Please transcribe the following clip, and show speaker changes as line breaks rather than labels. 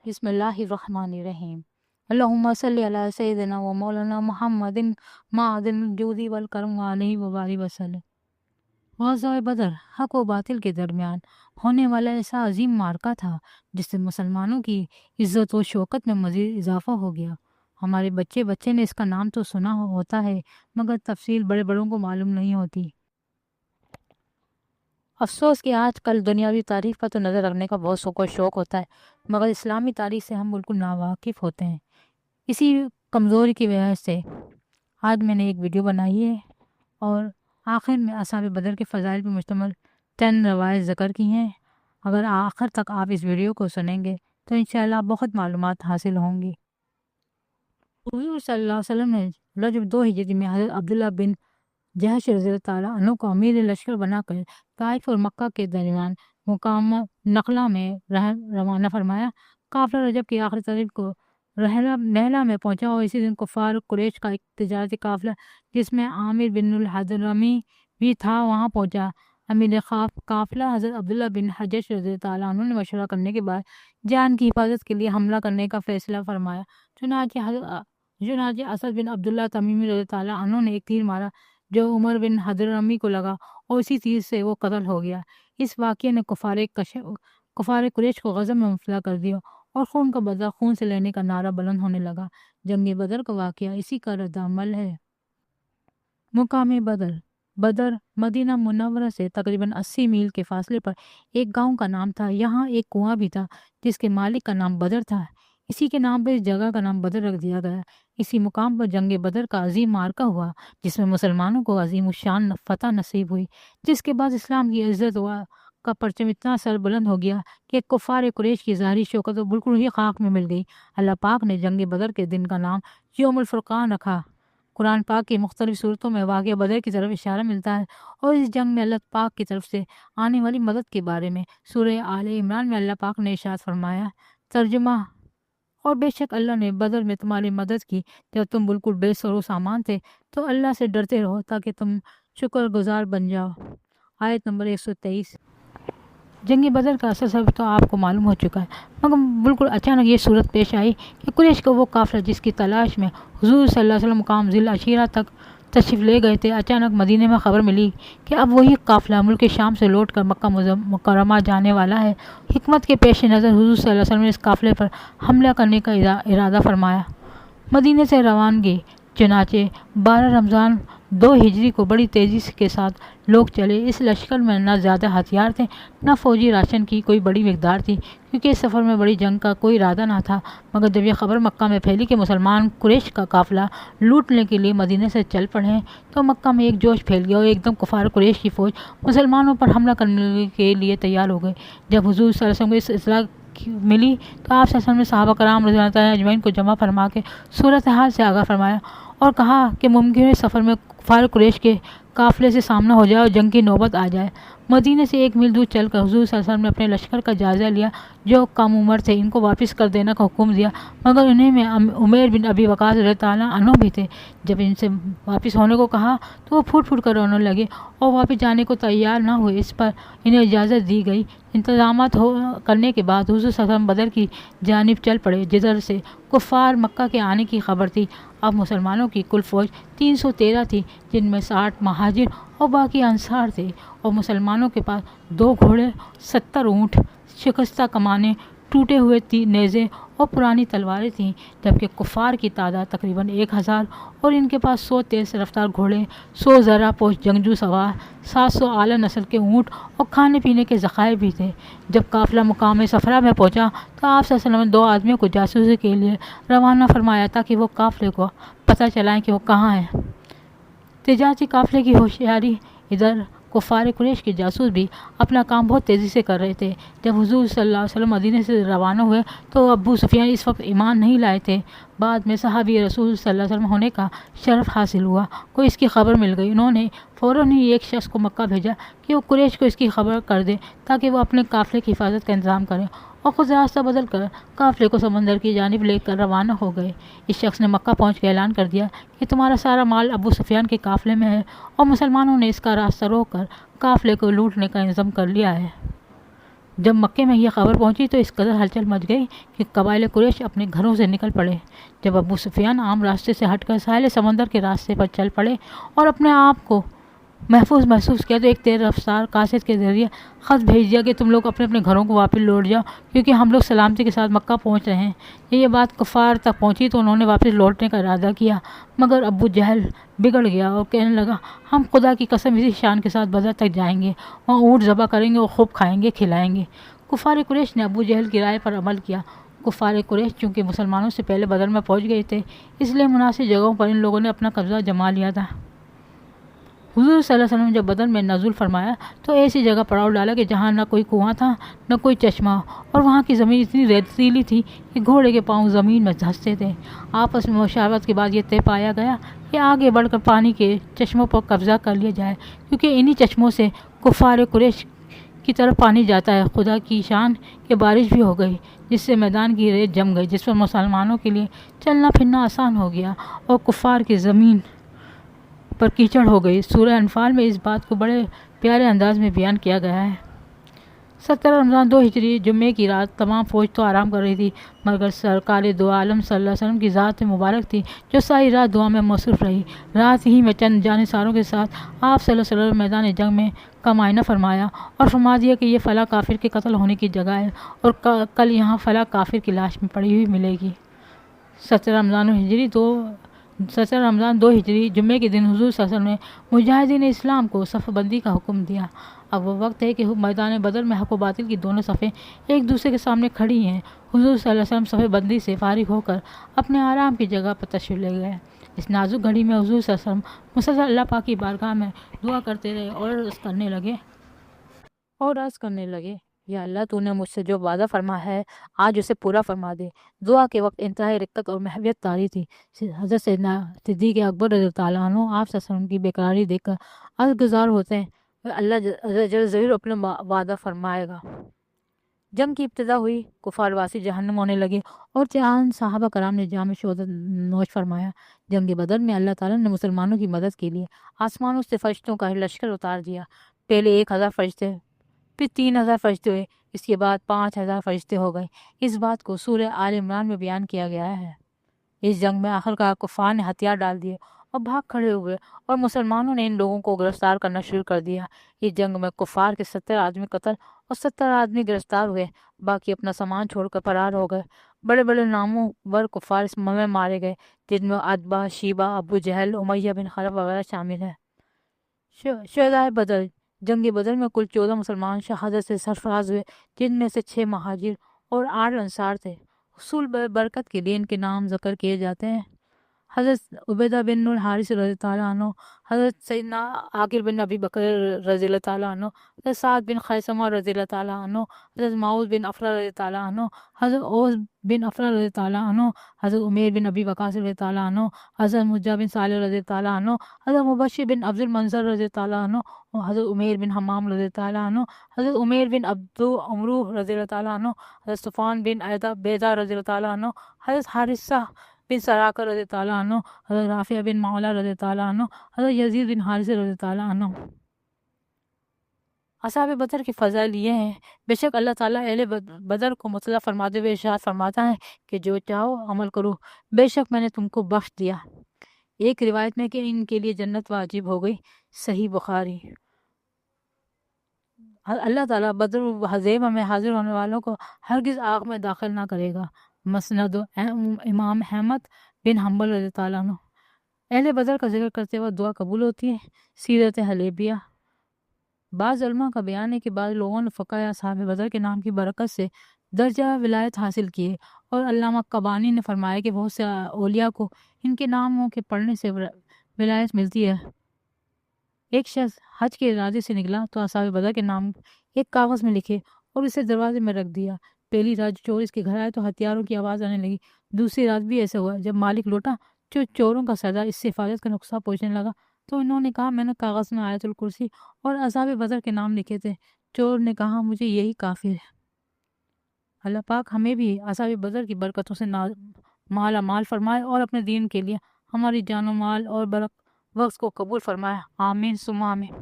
بسم اللہ الرحمن الرحیم اللہم صلی علی سیدنا و مولانا محمد معدن الجود والکرم علیہ وبارک وسلم۔ غزوہ بدر حق و باطل کے درمیان ہونے والا ایسا عظیم معرکہ تھا جس سے مسلمانوں کی عزت و شوکت میں مزید اضافہ ہو گیا۔ ہمارے بچے نے اس کا نام تو سنا ہوتا ہے مگر تفصیل بڑے بڑوں کو معلوم نہیں ہوتی۔ افسوس کہ آج کل دنیاوی تاریخ پر تو نظر رکھنے کا بہت شوق ہوتا ہے مگر اسلامی تاریخ سے ہم بالکل ناواقف ہوتے ہیں۔ اسی کمزوری کی وجہ سے آج میں نے ایک ویڈیو بنائی ہے اور آخر میں اصحاب بدر کے فضائل پر مشتمل 10 روایت ذکر کی ہیں۔ اگر آخر تک آپ اس ویڈیو کو سنیں گے تو انشاءاللہ بہت معلومات حاصل ہوں گی۔ حضور صلی اللہ علیہ وسلم نے رجب 2 ہجری میں حضرت عبداللہ بن جہش رضی اللہ تعالیٰ عنہ کو امیر لشکر بنا کر طائف اور مکہ کے درمیان مقام نخلا میں روانہ فرمایا۔ قافلہ رجب کی آخری تاریخ کو نہلا میں پہنچا اور اسی دن کفار قریش کا ایک تجارتی قافلہ جس میں عامر بن الحضرمی بھی تھا وہاں پہنچا۔ امیر قافلہ حضرت عبداللہ بن جہش رضی اللہ تعالیٰ عنہ نے مشورہ کرنے کے بعد جان کی حفاظت کے لیے حملہ کرنے کا فیصلہ فرمایا۔ چنانچہ اسد بن عبداللہ تمیمی رضی اللہ تعالیٰ عنہ نے ایک تیر مارا جو عمر بن حضرمی کو لگا اور اسی تیر سے وہ قتل ہو گیا۔ اس واقعے نے کفار قریش کو غضب میں مبتلا کر دیا اور خون کا بدلہ خون سے لینے کا نعرہ بلند ہونے لگا۔ جنگ بدر کا واقعہ اسی کا رد عمل ہے۔ مقام بدر مدینہ منورہ سے تقریباً 80 میل کے فاصلے پر ایک گاؤں کا نام تھا۔ یہاں ایک کنواں بھی تھا جس کے مالک کا نام بدر تھا۔ اسی کے نام پر اس جگہ کا نام بدر رکھ دیا گیا۔ اسی مقام پر جنگ بدر کا عظیم معرکہ ہوا جس میں مسلمانوں کو عظیم الشان فتح نصیب ہوئی، جس کے بعد اسلام کی عزت کا پرچم اتنا سر بلند ہو گیا کہ کفار قریش کی ظاہری شوکت تو بالکل ہی خاک میں مل گئی۔ اللہ پاک نے جنگ بدر کے دن کا نام یوم الفرقان رکھا۔ قرآن پاک کی مختلف صورتوں میں واقعہ بدر کی طرف اشارہ ملتا ہے اور اس جنگ میں اللہ پاک کی طرف سے آنے والی مدد کے بارے میں سورہ آل عمران میں اللہ پاک نے ارشاد فرمایا۔ ترجمہ: اور بے شک اللہ نے بدر میں تمہاری مدد کی جب تم بالکل بے سر و سامان تھے، تو اللہ سے ڈرتے رہو تاکہ تم شکر گزار بن جاؤ۔ آیت نمبر 123۔ جنگ بدر کا اصل سبب تو آپ کو معلوم ہو چکا ہے مگر بالکل اچانک یہ صورت پیش آئی کہ قریش کا وہ قافلہ جس کی تلاش میں حضور صلی اللہ علیہ وسلم مقام ذی العشیرہ تک تشریف لے گئے تھے، اچانک مدینے میں خبر ملی کہ اب وہی قافلہ ملک شام سے لوٹ کر مکہ مکرمہ جانے والا ہے۔ حکمت کے پیش نظر حضور صلی اللہ علیہ وسلم نے اس قافلے پر حملہ کرنے کا ارادہ فرمایا۔ مدینے سے روانگی چنانچہ 12 رمضان 2 ہجری کو بڑی تیزی کے ساتھ لوگ چلے۔ اس لشکر میں نہ زیادہ ہتھیار تھے نہ فوجی راشن کی کوئی بڑی مقدار تھی کیونکہ اس سفر میں بڑی جنگ کا کوئی ارادہ نہ تھا۔ مگر جب یہ خبر مکہ میں پھیلی کہ مسلمان قریش کا قافلہ لوٹنے کے لیے مدینے سے چل پڑے ہیں تو مکہ میں ایک جوش پھیل گیا اور ایک دم کفار قریش کی فوج مسلمانوں پر حملہ کرنے کے لیے تیار ہو گئی۔ جب حضور صلی اللہ علیہ وسلم کو اس اطلاع ملی تو آپ صلی اللہ علیہ وسلم نے صحابہ کرام رضی اللہ عنہم اجمعین کو جمع فرما کے صورتحال سے آگاہ فرمایا اور کہا کہ ممکن ہے سفر میں کفار قریش کے قافلے سے سامنا ہو جائے اور جنگ کی نوبت آ جائے۔ مدینے سے 1 میل دور چل کر حضور صلی اللہ علیہ وسلم نے اپنے لشکر کا جائزہ لیا جو کم عمر تھے، ان کو واپس کر دینے کا حکم دیا مگر انہیں میں عمیر بن ابی وقاص رضی اللہ تعالیٰ عنہ بھی تھے۔ جب ان سے واپس ہونے کو کہا تو وہ پھوٹ پھوٹ کر رونے لگے اور واپس جانے کو تیار نہ ہوئے۔ اس پر انہیں اجازت دی گئی۔ انتظامات کرنے کے بعد حضور صلی اللہ علیہ وسلم بدر کی جانب چل پڑے جدھر سے کفار مکہ کے آنے کی خبر تھی۔ اب مسلمانوں کی کل فوج 313 تھی جن میں 60 مہاجر اور باقی انصار تھے اور مسلمانوں کے پاس 2 گھوڑے، 70 اونٹ، شکستہ کمانیں، ٹوٹے ہوئے نیزے اور پرانی تلواریں تھیں، جبکہ کفار کی تعداد تقریباً 1000 اور ان کے پاس 100 تیز رفتار گھوڑے، 100 زرہ پوش جنگجو سوار، 700 اعلیٰ نسل کے اونٹ اور کھانے پینے کے ذخائر بھی تھے۔ جب قافلہ مقام صفرا میں پہنچا تو آپ صلی اللہ علیہ وسلم نے 2 آدمیوں کو جاسوسی کے لیے روانہ فرمایا تاکہ وہ قافلے کو پتہ چلائیں کہ وہ کہاں ہیں۔ تجارتی قافلے کی ہوشیاری ادھر کفار قریش کے جاسوس بھی اپنا کام بہت تیزی سے کر رہے تھے۔ جب حضور صلی اللہ علیہ وسلم مدینے سے روانہ ہوئے تو ابو سفیان اس وقت ایمان نہیں لائے تھے۔ بعد میں صحابی رسول صلی اللہ علیہ وسلم ہونے کا شرف حاصل ہوا کو اس کی خبر مل گئی۔ انہوں نے فوراً ہی ایک شخص کو مکہ بھیجا کہ وہ قریش کو اس کی خبر کر دے تاکہ وہ اپنے قافلے کی حفاظت کا انتظام کریں اور خود راستہ بدل کر قافلے کو سمندر کی جانب لے کر روانہ ہو گئے۔ اس شخص نے مکہ پہنچ کے اعلان کر دیا کہ تمہارا سارا مال ابو سفیان کے قافلے میں ہے اور مسلمانوں نے اس کا راستہ روک کر قافلے کو لوٹنے کا انتظام کر لیا ہے۔ جب مکے میں یہ خبر پہنچی تو اس قدر ہلچل مچ گئی کہ قبائل قریش اپنے گھروں سے نکل پڑے۔ جب ابو سفیان عام راستے سے ہٹ کر ساحل سمندر کے راستے پر چل پڑے اور اپنے آپ کو محفوظ محسوس کیا تو ایک تیز رفتار قاصد کے ذریعے خط بھیج دیا کہ تم لوگ اپنے اپنے گھروں کو واپس لوٹ جاؤ، کیونکہ ہم لوگ سلامتی کے ساتھ مکہ پہنچ رہے ہیں۔ یہ بات کفار تک پہنچی تو انہوں نے واپس لوٹنے کا ارادہ کیا، مگر ابو جہل بگڑ گیا اور کہنے لگا، ہم خدا کی قسم اسی شان کے ساتھ بدر تک جائیں گے، وہاں اونٹ ذبح کریں گے اور خوب کھائیں گے کھلائیں گے۔ کفار قریش نے ابو جہل کی رائے پر عمل کیا۔ کفار قریش چونکہ مسلمانوں سے پہلے بدر میں پہنچ گئے تھے، اس لیے مناسب جگہوں پر ان لوگوں نے اپنا قبضہ جما لیا تھا۔ حضور صلی اللہ علیہ وسلم نے جب بدر میں نزول فرمایا تو ایسی جگہ پڑاؤ ڈالا کہ جہاں نہ کوئی کنواں تھا نہ کوئی چشمہ، اور وہاں کی زمین اتنی ریتیلی تھی کہ گھوڑے کے پاؤں زمین میں دھنستے تھے۔ آپس میں مشاورت کے بعد یہ طے پایا گیا کہ آگے بڑھ کر پانی کے چشموں پر قبضہ کر لیا جائے، کیونکہ انہی چشموں سے کفار قریش کی طرف پانی جاتا ہے۔ خدا کی شان کہ بارش بھی ہو گئی، جس سے میدان کی ریت جم گئی، جس پر مسلمانوں کے لیے چلنا پھرنا آسان ہو گیا اور کفار کی زمین پر کیچڑ ہو گئی۔ سورہ انفال میں اس بات کو بڑے پیارے انداز میں بیان کیا گیا ہے۔ 17 رمضان 2 ہجری جمعے کی رات تمام فوج تو آرام کر رہی تھی، مگر سرکار دو عالم صلی اللہ علیہ وسلم کی ذات مبارک تھی جو ساری رات دعا میں مصروف رہی۔ رات ہی میں چند جانثاروں کے ساتھ آپ صلی اللہ علیہ وسلم میدان جنگ میں کا معائنہ فرمایا اور فرما دیا کہ یہ فلاں کافر کے قتل ہونے کی جگہ ہے اور کل یہاں فلاں کافر کی لاش میں پڑی ہوئی ملے گی۔ 17 رمضان 2 ہجری جمعے کے دن حضور صلی اللہ علیہ وسلم نے مجاہدین اسلام کو صف بندی کا حکم دیا۔ اب وہ وقت ہے کہ میدان بدر میں حق و باطل کی دونوں صفیں ایک دوسرے کے سامنے کھڑی ہیں۔ حضور صلی اللہ علیہ وسلم صف بندی سے فارغ ہو کر اپنے آرام کی جگہ پر تشریف لے گئے۔ اس نازک گھڑی میں حضور صلی اللہ علیہ وسلم مسلسل اللہ پاک کی بارگاہ میں دعا کرتے رہے اور عرض کرنے لگے، یا اللہ تو نے مجھ سے جو وعدہ فرما ہے آج اسے پورا فرما دے۔ دعا کے وقت انتہائی رقت اور محبت طاری تھی۔ حضرت سیدنا صدیق اکبر رضی اللہ عنہ آپ صلی اللہ علیہ وسلم کی بیقراری دیکھ کر عذرگزار ہوتے ہیں، اللہ ضرور اپنا وعدہ فرمائے گا۔ جنگ کی ابتدا ہوئی، کفار واسی جہنم ہونے لگے اور چند صحابہ کرام نے جام شہادت نوش فرمایا۔ جنگ بدر میں اللہ تعالیٰ نے مسلمانوں کی مدد کے لیے آسمانوں سے فرشتوں کا لشکر اتار دیا۔ پہلے 1000 فرشتے، پھر 3000 فرشتے ہوئے، اس کے بعد 5000 فرشتے ہو گئے۔ اس بات کو سورہ آل عمران میں بیان کیا گیا ہے۔ اس جنگ میں آخرکار کفار نے ہتھیار ڈال دیے اور بھاگ کھڑے ہوئے اور مسلمانوں نے ان لوگوں کو گرفتار کرنا شروع کر دیا۔ اس جنگ میں کفار کے 70 آدمی قتل اور 70 آدمی گرفتار ہوئے، باقی اپنا سامان چھوڑ کر فرار ہو گئے۔ بڑے بڑے ناموں ور کفار اس میں مارے گئے، جن میں عتبہ، شیبہ، ابو جہل، امیہ بن خلف وغیرہ شامل ہیں۔ شہدائے بدر، جنگ بدر میں کل 14 مسلمان شہادت سے سرفراز ہوئے، جن میں سے 6 مہاجر اور 8 انصار تھے۔ حصول برکت کے لیے ان کے نام ذکر کیے جاتے ہیں۔ حضرت عبیدہ بن الحارث رضی اللہ عنہ، حضرت سیدنا عاقل بن ابی بکر رضی اللہ تعالیٰ عنہ، حضرت سعد بن خیثمہ رضی اللہ تعالیٰ عنہ، حضرت معوذ بن افرا رضی اللہ عنہ، حضرت اوس بن افرا رضی اللہ عنہ، حضرت عمیر بن ابی وقاص رضی اللہ عنہ، حضرت مجاہ بن صالح رضی اللہ عنہ، حضرت مبشر بن عبد المنظر رضی اللہ عنہ، حضرت عمیر بن حمام رضی اللہ عنہ، حضرت عمیر بن عبد عمرو رضی اللہ عنہ، حضرت صفوان بن بیدہ رضی اللہ عنہ، حضرت حارثہ بن سراقہ رضی اللہ عنہ، حضرت رافع بن معلا رضی اللہ عنہ، حضرت یزید بن حارث رضی اللہ عنہ۔ اصحاب بدر کی فضائل یہ ہیں، بے شک اللہ تعالیٰ اہل بدر کو مطلع فرماتے ہوئے ارشاد فرماتا ہے کہ جو چاہو عمل کرو، بے شک میں نے تم کو بخش دیا۔ ایک روایت میں کہ ان کے لیے جنت واجب ہو گئی، صحیح بخاری۔ اللہ تعالیٰ بدر و حزیبہ میں حاضر ہونے والوں کو ہرگز آگ میں داخل نہ کرے گا۔ مسند امام احمد بن حنبل رضی اللہ عنہ۔ اہل بدر کا ذکر کرتے وقت دعا قبول ہوتی ہے۔ سیرت حلیبیہ، بعض علماء کا بیان ہے کہ بعض لوگوں نے فقہ اصحاب بدر کے نام کی برکت سے درجہ ولایت حاصل کیے، اور علامہ قبانی نے فرمایا کہ بہت سے اولیاء کو ان کے ناموں کے پڑھنے سے ولایت ملتی ہے۔ ایک شخص حج کے ارادے سے نکلا تو اصحاب بدر کے نام ایک کاغذ میں لکھے اور اسے دروازے میں رکھ دیا۔ پہلی رات چور اس کے گھر آئے تو ہتھیاروں کی آواز آنے لگی۔ دوسری رات بھی ایسا ہوا۔ جب مالک لوٹا جو چوروں کا سردار اس سے حفاظت کا نقصہ پہنچنے لگا تو انہوں نے کہا میں نے کاغذ میں آیت الکرسی اور اصحاب بدر کے نام لکھے تھے۔ چور نے کہا مجھے یہی کافی ہے۔ اللہ پاک ہمیں بھی اصحاب بدر کی برکتوں سے مالا مال فرمائے اور اپنے دین کے لیے ہماری جان و مال اور وقت کو قبول فرمائے، آمین ثم آمین۔